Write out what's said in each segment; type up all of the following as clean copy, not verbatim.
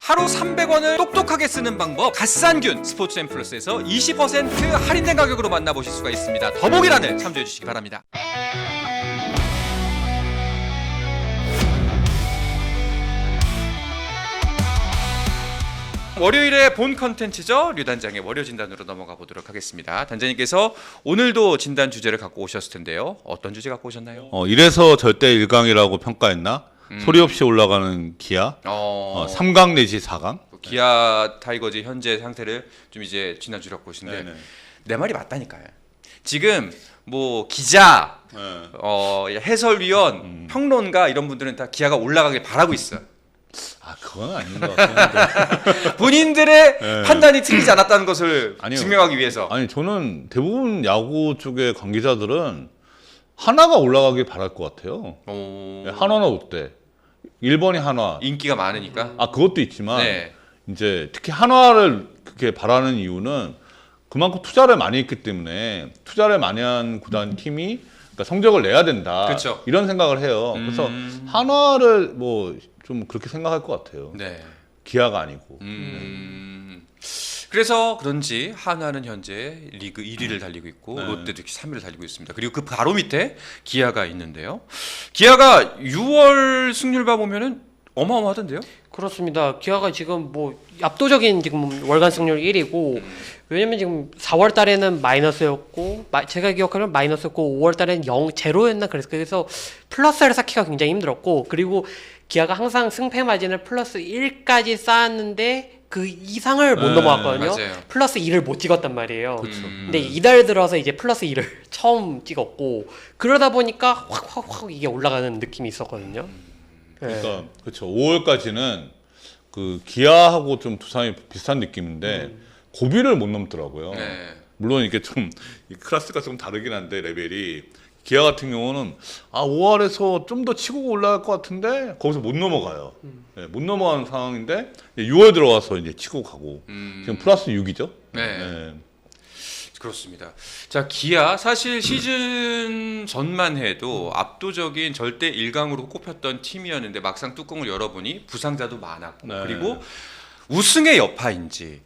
하루 300원을 똑똑하게 쓰는 방법 갓산균 스포츠앤플러스에서 20% 할인된 가격으로 만나보실 수가 있습니다. 더보기란을 참조해 주시기 바랍니다. 월요일의 본 컨텐츠죠. 류단장의 월요 진단으로 넘어가 보도록 하겠습니다. 단장님께서 오늘도 진단 주제를 갖고 오셨을 텐데요. 어떤 주제 갖고 오셨나요? 이래서 절대 1강이라고 평가했나? 소리 없이 올라가는 기아 3강 내지 4강? 기아 타이거즈 현재 상태를 좀 이제 진단 주제 갖고 오신데 네네. 내 말이 맞다니까요. 지금 뭐 기자, 해설위원, 평론가 이런 분들은 다 기아가 올라가길 바라고 있어요. 그건 아닌 것 같은데. 본인들의 네. 판단이 틀리지 않았다는 것을 아니요. 증명하기 위해서. 아니 저는 대부분 야구 쪽의 관계자들은 하나가 올라가길 바랄 것 같아요. 한화나 롯데. 1번이 한화. 인기가 많으니까. 그것도 있지만 네. 이제 특히 한화를 그렇게 바라는 이유는 그만큼 투자를 많이 했기 때문에 투자를 많이 한 구단 팀이 그러니까 성적을 내야 된다. 그렇죠. 이런 생각을 해요. 그래서 한화를 뭐 좀 그렇게 생각할 것 같아요. 네. 기아가 아니고. 그래서 그런지 한화는 현재 리그 1위를 달리고 있고 네. 롯데도 3위를 달리고 있습니다. 그리고 그 바로 밑에 기아가 있는데요. 기아가 6월 승률 봐 보면은 어마어마하던데요. 그렇습니다. 기아가 지금 뭐 압도적인 지금 월간 승률 1위고 왜냐면 지금 4월 달에는 마이너스였고 제가 기억하면 마이너스였고 5월 달에는 0, 0였나 그래서 플러스를 쌓기가 굉장히 힘들었고 그리고 기아가 항상 승패 마진을 플러스 1까지 쌓았는데 그 이상을 못 넘어갔거든요. 맞아요. 플러스 2를 못 찍었단 말이에요. 그렇죠. 근데 이달 들어서 이제 플러스 2를 처음 찍었고 그러다 보니까 확 이게 올라가는 느낌이 있었거든요. 그러니까 그렇죠. 5월까지는 그 기아하고 좀 두산이 비슷한 느낌인데 고비를 못 넘더라고요. 네. 물론 이게 좀 이 클래스가 좀 다르긴 한데 레벨이 기아 같은 경우는 5월에서 좀 더 치고 올라갈 것 같은데 거기서 못 넘어가요. 네, 못 넘어가는 상황인데 6월 들어와서 이제 치고 가고 지금 플러스 6이죠. 네. 그렇습니다. 자, 기아 사실 시즌 전만 해도 압도적인 절대 1강으로 꼽혔던 팀이었는데 막상 뚜껑을 열어보니 부상자도 많았고 네. 그리고 우승의 여파인지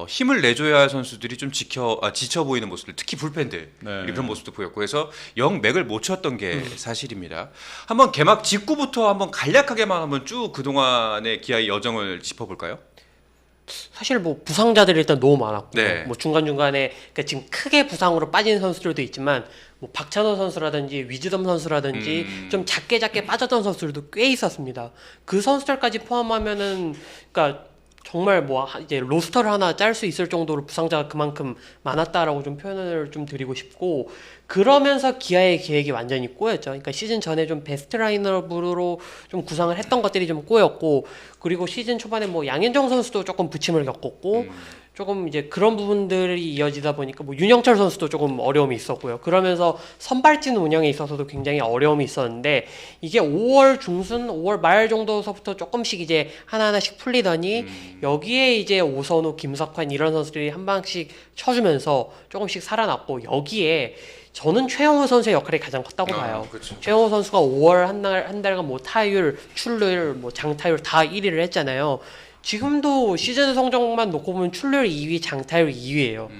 힘을 내줘야 할 선수들이 좀 지쳐 보이는 모습들, 특히 불펜들 네. 그런 모습도 보였고 해서 영 맥을 못 쳤던 게 사실입니다. 한번 개막 직후부터 한번 간략하게만 한번 쭉 그동안의 기아의 여정을 짚어볼까요? 사실 뭐 부상자들이 일단 너무 많았고 네. 뭐 중간중간에 그러니까 지금 크게 부상으로 빠진 선수들도 있지만 뭐 박찬호 선수라든지 위즈덤 선수라든지 좀 작게 빠졌던 선수들도 꽤 있었습니다. 그 선수들까지 포함하면은 그러니까 정말 뭐 이제 로스터를 하나 짤 수 있을 정도로 부상자가 그만큼 많았다라고 좀 표현을 좀 드리고 싶고 그러면서 기아의 계획이 완전히 꼬였죠. 그러니까 시즌 전에 좀 베스트 라인업으로 좀 구상을 했던 것들이 좀 꼬였고 그리고 시즌 초반에 뭐 양현종 선수도 조금 부침을 겪었고 조금 이제 그런 부분들이 이어지다 보니까 뭐 윤영철 선수도 조금 어려움이 있었고요. 그러면서 선발진 운영에 있어서도 굉장히 어려움이 있었는데 이게 5월 중순, 5월 말 정도서부터 조금씩 이제 하나하나씩 풀리더니 여기에 이제 오선우, 김석환 이런 선수들이 한 방씩 쳐주면서 조금씩 살아났고 여기에 저는 최영호 선수의 역할이 가장 컸다고 봐요. 그렇죠. 최영호 선수가 5월 한 달간 뭐 타율, 출루율, 뭐 장타율 다 1위를 했잖아요. 지금도 시즌 성적만 놓고 보면 출루율 2위, 장타율 2위예요.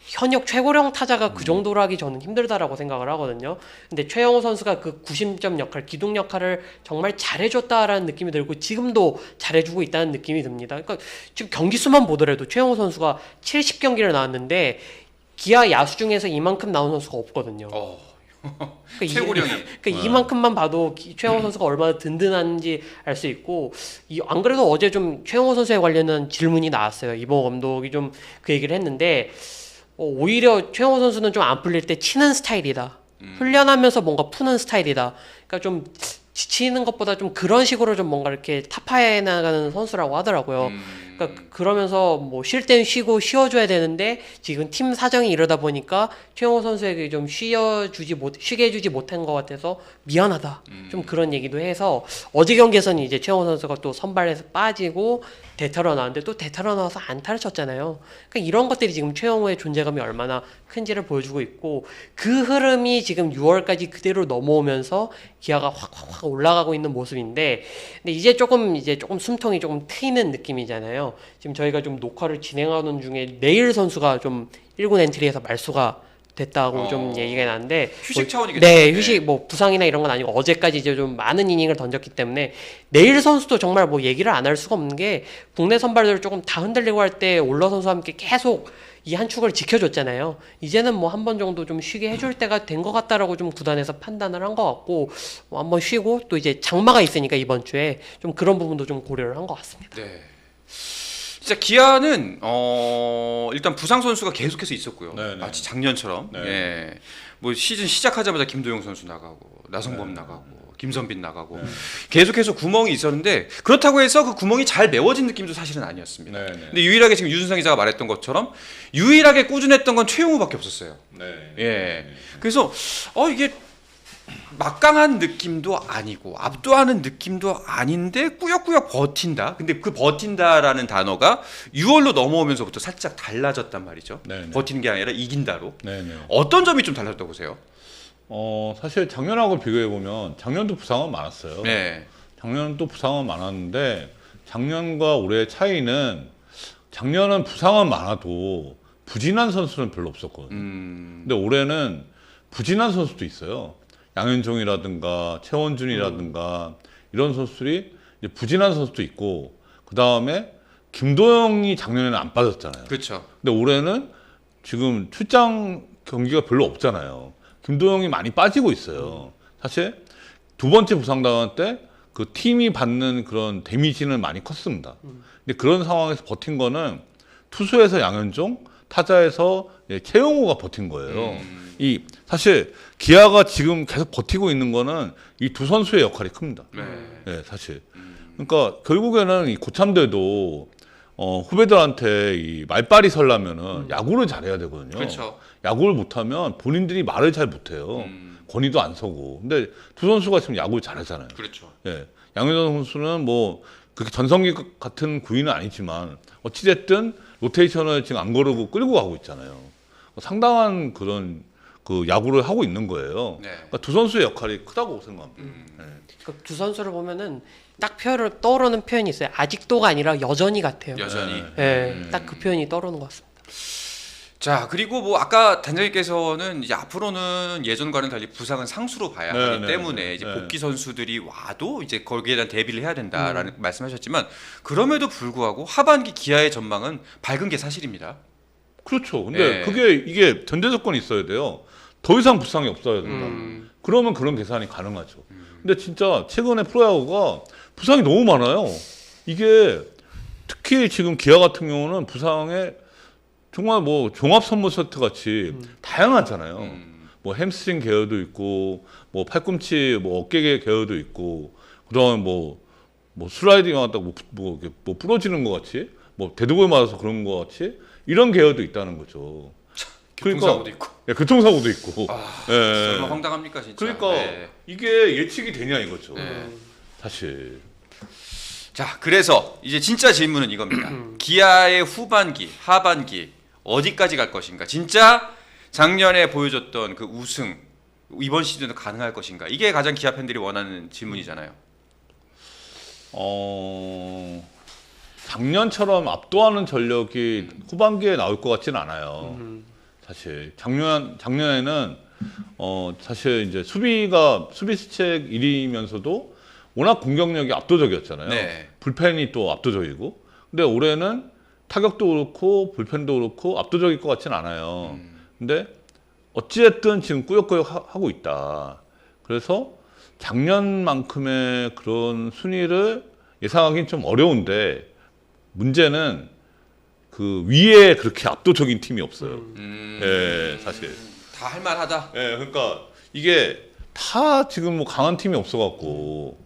현역 최고령 타자가 그 정도로 하기 저는 힘들다라고 생각을 하거든요. 근데 최영호 선수가 그 구심점 역할, 기둥 역할을 정말 잘해줬다라는 느낌이 들고 지금도 잘해주고 있다는 느낌이 듭니다. 그러니까 지금 경기 수만 보더라도 최영호 선수가 70경기를 나왔는데 기아 야수 중에서 이만큼 나온 선수가 없거든요. 그러니까 최고령이. 그러니까 이만큼만 봐도 최영호 선수가 얼마나 든든한지 알 수 있고 안 그래도 어제 좀 최영호 선수에 관련한 질문이 나왔어요. 이봉호 감독이 좀 그 얘기를 했는데 오히려 최영호 선수는 좀 안 풀릴 때 치는 스타일이다. 훈련하면서 뭔가 푸는 스타일이다. 그러니까 좀 지치는 것보다 좀 그런 식으로 좀 뭔가 이렇게 타파해 나가는 선수라고 하더라고요. 그러니까 그러면서 뭐 쉴 땐 쉬고 쉬어줘야 되는데 지금 팀 사정이 이러다 보니까 최영호 선수에게 좀 쉬게 해주지 못한 것 같아서 미안하다. 좀 그런 얘기도 해서 어제 경기에서는 이제 최영호 선수가 또 선발에서 빠지고 대타로 나왔는데 또 대타로 나와서 안타를 쳤잖아요. 그러니까 이런 것들이 지금 최영호의 존재감이 얼마나 큰지를 보여주고 있고 그 흐름이 지금 6월까지 그대로 넘어오면서 기아가 확 올라가고 있는 모습인데 근데 이제 조금 숨통이 조금 트이는 느낌이잖아요. 지금 저희가 좀 녹화를 진행하는 중에 내일 선수가 좀 1군 엔트리에서 말소가 됐다고 좀 얘기가 나는데 휴식 차원이겠죠. 네, 휴식 뭐 부상이나 이런 건 아니고 어제까지 이제 좀 많은 이닝을 던졌기 때문에 내일 선수도 정말 뭐 얘기를 안 할 수가 없는 게 국내 선발들 조금 다 흔들리고 할 때 올러 선수와 함께 계속 이 한 축을 지켜줬잖아요. 이제는 뭐 한 번 정도 좀 쉬게 해줄 때가 된 것 같다라고 좀 구단에서 판단을 한 것 같고 뭐 한번 쉬고 또 이제 장마가 있으니까 이번 주에 좀 그런 부분도 좀 고려를 한 것 같습니다. 네. 진짜 기아는 일단 부상 선수가 계속해서 있었고요. 네네. 마치 작년처럼. 네. 예. 뭐 시즌 시작하자마자 김도영 선수 나가고 나성범 나가고 김선빈 나가고 계속해서 구멍이 있었는데 그렇다고 해서 그 구멍이 잘 메워진 느낌도 사실은 아니었습니다. 네네. 근데 유일하게 지금 유준상 기자가 말했던 것처럼 유일하게 꾸준했던 건 최용우밖에 없었어요. 네. 예. 그래서 이게 막강한 느낌도 아니고 압도하는 느낌도 아닌데 꾸역꾸역 버틴다. 근데 그 버틴다라는 단어가 6월로 넘어오면서부터 살짝 달라졌단 말이죠. 네네. 버티는 게 아니라 이긴다로. 네네. 어떤 점이 좀 달라졌다고 보세요? 사실 작년하고 비교해 보면 작년도 부상은 많았어요. 네. 작년도 부상은 많았는데 작년과 올해의 차이는 작년은 부상은 많아도 부진한 선수는 별로 없었거든요. 근데 올해는 부진한 선수도 있어요. 양현종이라든가 최원준이라든가 이런 선수들이 이제 부진한 선수도 있고 그 다음에 김도영이 작년에는 안 빠졌잖아요. 그렇죠. 근데 올해는 지금 출장 경기가 별로 없잖아요. 김도영이 많이 빠지고 있어요. 사실 두 번째 부상당할 때 그 팀이 받는 그런 데미지는 많이 컸습니다. 근데 그런 상황에서 버틴 거는 투수에서 양현종, 타자에서 최용호가 버틴 거예요. 이 사실 기아가 지금 계속 버티고 있는 거는 이 두 선수의 역할이 큽니다. 네, 사실. 그러니까 결국에는 이 고참들도 후배들한테 이 말빨이 설라면은 야구를 잘해야 되거든요. 그렇죠. 야구를 못하면 본인들이 말을 잘 못해요. 권위도 안 서고. 근데 두 선수가 지금 야구를 잘하잖아요. 그렇죠. 예. 양현종 선수는 뭐 그렇게 전성기 같은 구위는 아니지만 어찌됐든 로테이션을 지금 안 거르고 끌고 가고 있잖아요. 상당한 그런 그 야구를 하고 있는 거예요. 네. 그러니까 두 선수의 역할이 크다고 생각합니다. 네. 그러니까 두 선수를 보면은 딱 떠오르는 표현이 있어요. 아직도가 아니라 여전히 같아요. 여전히. 딱 그 표현이 떠오르는 것 같습니다. 자, 그리고 뭐 아까 단장님께서는 이제 앞으로는 예전과는 달리 부상은 상수로 봐야 네, 하기 네, 때문에 네, 이제 네. 복귀 선수들이 와도 이제 거기에 대한 대비를 해야 된다라는 말씀하셨지만 그럼에도 불구하고 하반기 기아의 전망은 밝은 게 사실입니다. 그렇죠. 근데 예. 이게 전제 조건이 있어야 돼요. 더 이상 부상이 없어야 된다. 그러면 그런 계산이 가능하죠. 근데 진짜 최근에 프로야구가 부상이 너무 많아요. 이게 특히 지금 기아 같은 경우는 부상에 정말 뭐 종합 선물 세트 같이 다양하잖아요. 뭐 햄스트링 계열도 있고, 뭐 팔꿈치, 뭐 어깨 계열도 있고, 그다음에 뭐 슬라이딩 하다가 뭐 부러지는 것 같이, 뭐 대두골 맞아서 그런 것 같이 이런 계열도 있다는 거죠. 교통사고도 있고. 예, 교통사고도 있고. 예. 얼마나 황당합니까 진짜. 그러니까 네. 이게 예측이 되냐 이거죠. 네. 사실. 자, 그래서 이제 진짜 질문은 이겁니다. 기아의 후반기, 하반기 어디까지 갈 것인가? 진짜 작년에 보여줬던 그 우승 이번 시즌도 가능할 것인가? 이게 가장 기아 팬들이 원하는 질문이잖아요. 작년처럼 압도하는 전력이 후반기에 나올 것 같지는 않아요. 사실 작년에는 사실 이제 수비수책 1위면서도 워낙 공격력이 압도적이었잖아요. 네. 불펜이 또 압도적이고. 근데 올해는 타격도 그렇고 불펜도 그렇고 압도적일 것 같지는 않아요. 근데 어찌됐든 지금 꾸역꾸역 하고 있다. 그래서 작년만큼의 그런 순위를 예상하기는 좀 어려운데 문제는 그 위에 그렇게 압도적인 팀이 없어요. 예, 사실. 다 할만하다. 예, 그러니까 이게 다 지금 뭐 강한 팀이 없어갖고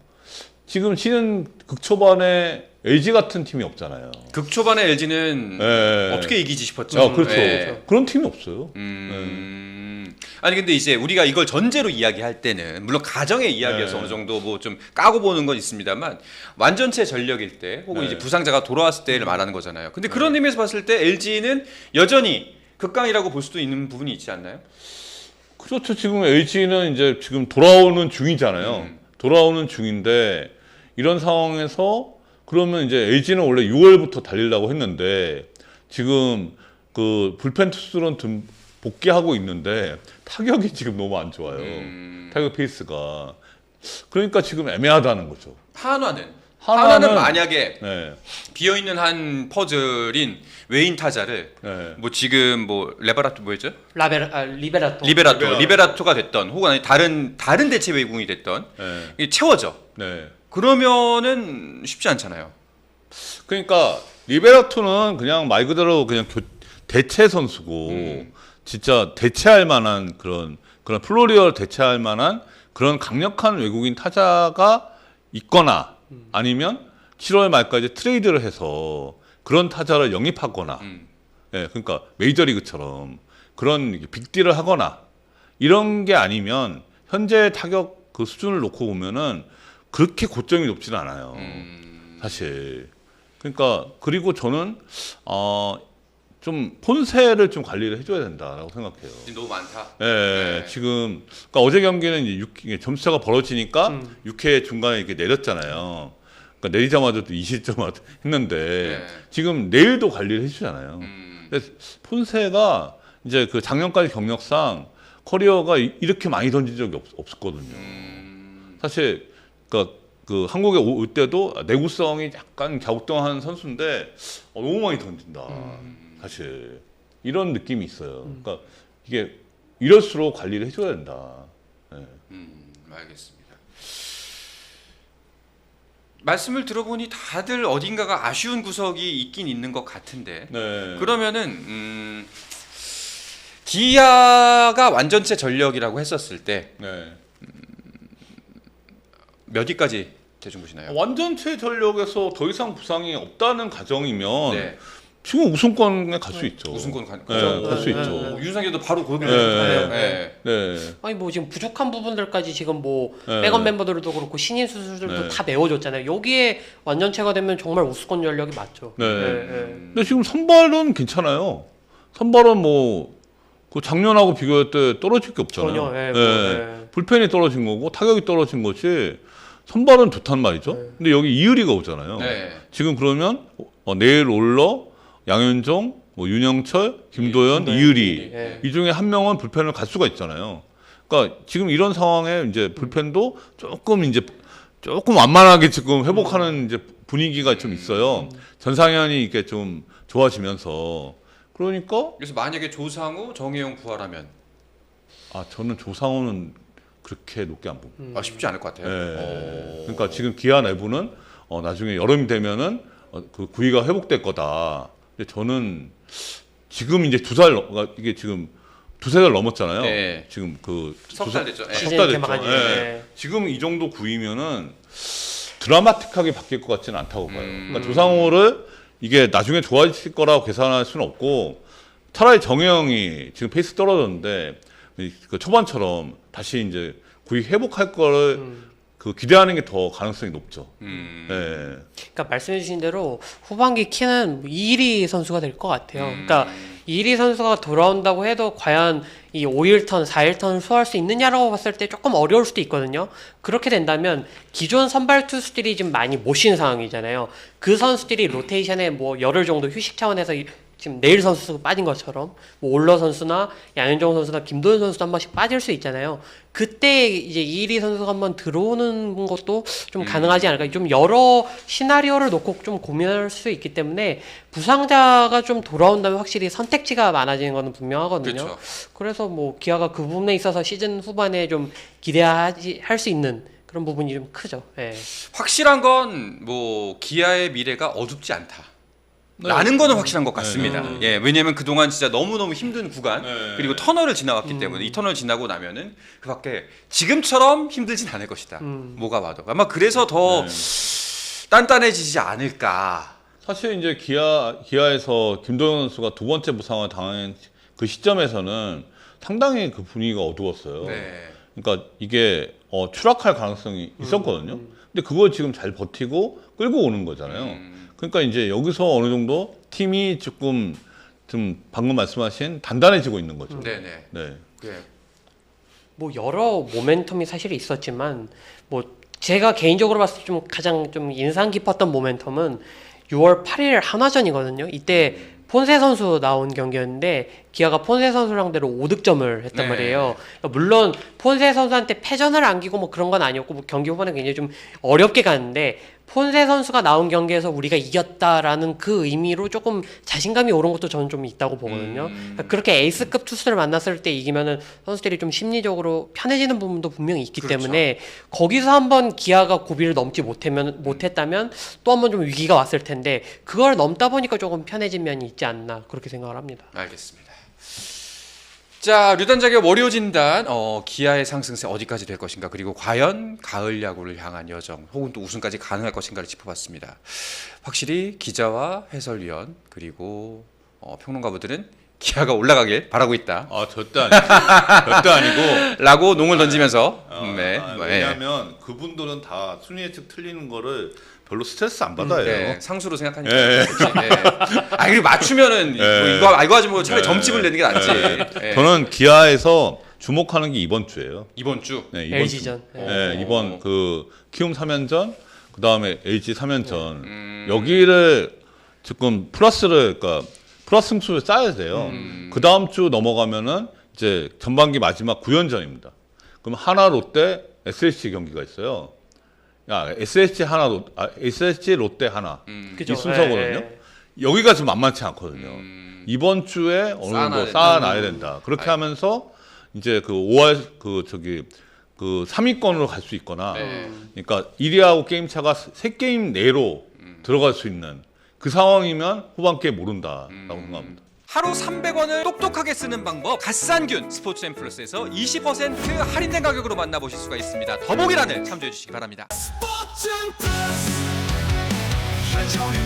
지금 시즌 극초반에 LG 같은 팀이 없잖아요. 극초반에 LG는 예. 어떻게 이기지 싶었죠. 그렇죠. 예. 그런 팀이 없어요. 아니 근데 이제 우리가 이걸 전제로 이야기할 때는 물론 가정의 이야기여서 네. 어느 정도 뭐 좀 까고 보는 건 있습니다만 완전체 전력일 때 혹은 네. 이제 부상자가 돌아왔을 때를 말하는 거잖아요. 근데 그런 의미에서 봤을 때 LG는 여전히 극강이라고 볼 수도 있는 부분이 있지 않나요? 그렇죠. 지금 LG는 이제 지금 돌아오는 중이잖아요. 돌아오는 중인데 이런 상황에서 그러면 이제 LG는 원래 6월부터 달리려고 했는데 지금 그 불펜 투수는 좀 복귀하고 있는데 타격이 지금 너무 안 좋아요. 타격 페이스가. 그러니까 지금 애매하다는 거죠. 한화는 한화는 만약에 네. 비어 있는 한 퍼즐인 외인 타자를 네. 뭐 지금 뭐 레바라토 뭐였죠? 리베라토. 리베라토가 됐던 혹은 아니 다른 대체 외국인이 됐던 네. 이게 채워져. 네. 그러면은 쉽지 않잖아요. 그러니까 리베라토는 그냥 말 그대로 그냥 대체 선수고 진짜 대체할 만한 그런 플로리어를 대체할 만한 그런 강력한 외국인 타자가 있거나 아니면 7월 말까지 트레이드를 해서 그런 타자를 영입하거나 예, 그러니까 메이저리그처럼 그런 빅딜을 하거나 이런 게 아니면 현재 타격 그 수준을 놓고 보면은 그렇게 고점이 높지는 않아요. 사실. 그러니까 그리고 저는 좀 폰세를 좀 관리를 해줘야 된다라고 생각해요. 너무 많다. 예, 네. 지금 그러니까 어제 경기는 이제 점수차가 벌어지니까 6회 중간에 이렇게 내렸잖아요. 그러니까 내리자마자 또 2실점 했는데 네. 지금 내일도 관리를 해주잖아요. 근데 폰세가 이제 그 작년까지 경력상 커리어가 이렇게 많이 던진 적이 없었거든요. 사실 그러니까 그 한국에 올 때도 내구성이 약간 갸우뚱한 선수인데 너무 많이 던진다. 사실 이런 느낌이 있어요. 그러니까 이게 이럴수록 관리를 해줘야 된다. 네. 알겠습니다. 말씀을 들어보니 다들 어딘가가 아쉬운 구석이 있긴 있는 것 같은데 네. 그러면은 기아가 완전체 전력이라고 했었을 때 네. 몇 위까지 대충 보시나요? 완전체 전력에서 더 이상 부상이 없다는 가정이면 네. 지금 우승권에 갈 수 있죠. 우승권 갈 수 있죠. 윤상현도 바로 거기 네. 하네요. 네. 네. 아니 뭐 지금 부족한 부분들까지 지금 뭐 네. 백업 멤버들도 그렇고 신인 수술들도 네. 다 메워줬잖아요. 여기에 완전체가 되면 정말 우수권 전력이 맞죠. 네. 네. 근데 지금 선발은 괜찮아요. 선발은 뭐 그 작년하고 비교할 때 떨어질 게 없잖아요. 전혀, 예, 네. 뭐, 예. 불펜이 떨어진 거고 타격이 떨어진 것이 선발은 좋단 말이죠. 네. 근데 여기 이의리가 오잖아요. 네. 지금 그러면 내일 올러, 양현종, 뭐 윤영철, 김도현, 이의리 예. 이 중에 한 명은 불펜을 갈 수가 있잖아요. 그러니까 지금 이런 상황에 이제 불펜도 조금 완만하게 지금 회복하는 이제 분위기가 좀 있어요. 전상현이 이렇게 좀 좋아지면서 그러니까 그래서 만약에 조상우, 정혜영 부활하면 저는 조상우는 그렇게 높게 안 봅니다. 쉽지 않을 것 같아요. 예. 그러니까 지금 기아 내부는 나중에 여름이 되면은 그 구위가 회복될 거다. 근데 저는 지금 이제 이게 지금 두세 달 넘었잖아요. 네. 지금 그 석 달 됐죠. 예. 시즌 석달 됐죠. 개막한 지. 예. 네. 지금 이 정도 구위면은 드라마틱하게 바뀔 것 같지는 않다고 봐요. 그러니까 조상우를 이게 나중에 좋아질 거라고 계산할 수는 없고 차라리 정혜영이 지금 페이스 떨어졌는데 그 초반처럼 다시 이제 구위 회복할 거를 그 기대하는 게 더 가능성이 높죠. 예. 그러니까 말씀해주신 대로 후반기 키는 이일이 선수가 될 것 같아요. 그러니까 이일이 선수가 돌아온다고 해도 과연 이 5일턴, 4일턴을 소화할 수 있느냐라고 봤을 때 조금 어려울 수도 있거든요. 그렇게 된다면 기존 선발 투수들이 지금 많이 못 쉰 상황이잖아요. 그 선수들이 로테이션에 뭐 열흘 정도 휴식 차원에서 지금 내일 선수가 빠진 것처럼 뭐 올러 선수나 양현종 선수나 김도현 선수도 한 번씩 빠질 수 있잖아요. 그때 이제 이일이 선수가 한번 들어오는 것도 좀 가능하지 않을까. 좀 여러 시나리오를 놓고 좀 고민할 수 있기 때문에 부상자가 좀 돌아온다면 확실히 선택지가 많아지는 것은 분명하거든요. 그렇죠. 그래서 뭐 기아가 그 부분에 있어서 시즌 후반에 좀 할 수 있는 그런 부분이 좀 크죠. 예. 확실한 건 뭐 기아의 미래가 어둡지 않다. 라는 거는 확실한 것 같습니다. 예, 왜냐면 그동안 진짜 너무너무 힘든 구간 그리고 터널을 지나왔기 때문에 이 터널 지나고 나면은 그밖에 지금처럼 힘들진 않을 것이다. 뭐가 와도 아마 그래서 더 단단해지지 않을까. 사실 이제 기아에서 김도영 선수가 두 번째 부상을 당한 그 시점에서는 상당히 그 분위기가 어두웠어요. 네. 그러니까 이게 추락할 가능성이 있었거든요. 근데 그걸 지금 잘 버티고 끌고 오는 거잖아요. 그러니까 이제 여기서 어느 정도 팀이 조금 좀 방금 말씀하신 단단해지고 있는 거죠. 네네. 네. 네. 뭐 여러 모멘텀이 사실 있었지만 뭐 제가 개인적으로 봤을 때 좀 가장 좀 인상 깊었던 모멘텀은 6월 8일 한화전이거든요. 이때 폰세 선수 나온 경기였는데 기아가 폰세 선수 상대로 5득점을 했단 네. 말이에요. 그러니까 물론 폰세 선수한테 패전을 안기고 뭐 그런 건 아니었고 뭐 경기 후반에 굉장히 좀 어렵게 갔는데 폰세 선수가 나온 경기에서 우리가 이겼다라는 그 의미로 조금 자신감이 오른 것도 저는 좀 있다고 보거든요. 그러니까 그렇게 에이스급 투수를 만났을 때 이기면은 선수들이 좀 심리적으로 편해지는 부분도 분명히 있기 그렇죠. 때문에 거기서 한번 기아가 고비를 넘지 못했다면 또 한번 좀 위기가 왔을 텐데 그걸 넘다 보니까 조금 편해진 면이 있지 않나 그렇게 생각을 합니다. 알겠습니다. 자, 류단작의 월요 진단, 기아의 상승세 어디까지 될 것인가, 그리고 과연 가을 야구를 향한 여정, 혹은 또 우승까지 가능할 것인가를 짚어봤습니다. 확실히 기자와 해설위원 그리고 평론가분들은 기아가 올라가길 바라고 있다. 절대 아니고. 절대 아니고. 라고 농을 던지면서 네. 왜냐하면 그분들은 다 순위 예측 틀리는 거를 별로 스트레스 안 받아요. 네, 상수로 생각하니까. 예. 그렇지. 예. 아, 그리고 맞추면은 예. 이거 알고 하지 뭐 차라리 예. 점집을 내는 게 낫지. 예. 저는 기아에서 주목하는 게 이번 주예요. 이번 주. 네, LG전. 주. 네, 이번 그 키움 3연전, 그 다음에 LG 3연전 여기를 지금 그러니까 플러스 승수를 쌓아야 돼요. 그 다음 주 넘어가면은 이제 전반기 마지막 9연전입니다. 그럼 하나 롯데 SSG 경기가 있어요. SSG 롯데 하나 그죠? 이 순서거든요. 예. 여기가 좀 만만치 않거든요. 이번 주에 어느 정도 쌓아놔야 된다. 그렇게 하면서 이제 그 5월 그 3위권으로 갈 수 있거나, 네. 그러니까 1위하고 게임 차가 3게임 내로 들어갈 수 있는 그 상황이면 후반기에 모른다라고 생각합니다. 하루 300원을 똑똑하게 쓰는 방법, 갓산균 스포츠앤플러스에서 20% 할인된 가격으로 만나보실 수가 있습니다. 더보기란을 참조해 주시기 바랍니다. 스포츠 플러스 한정의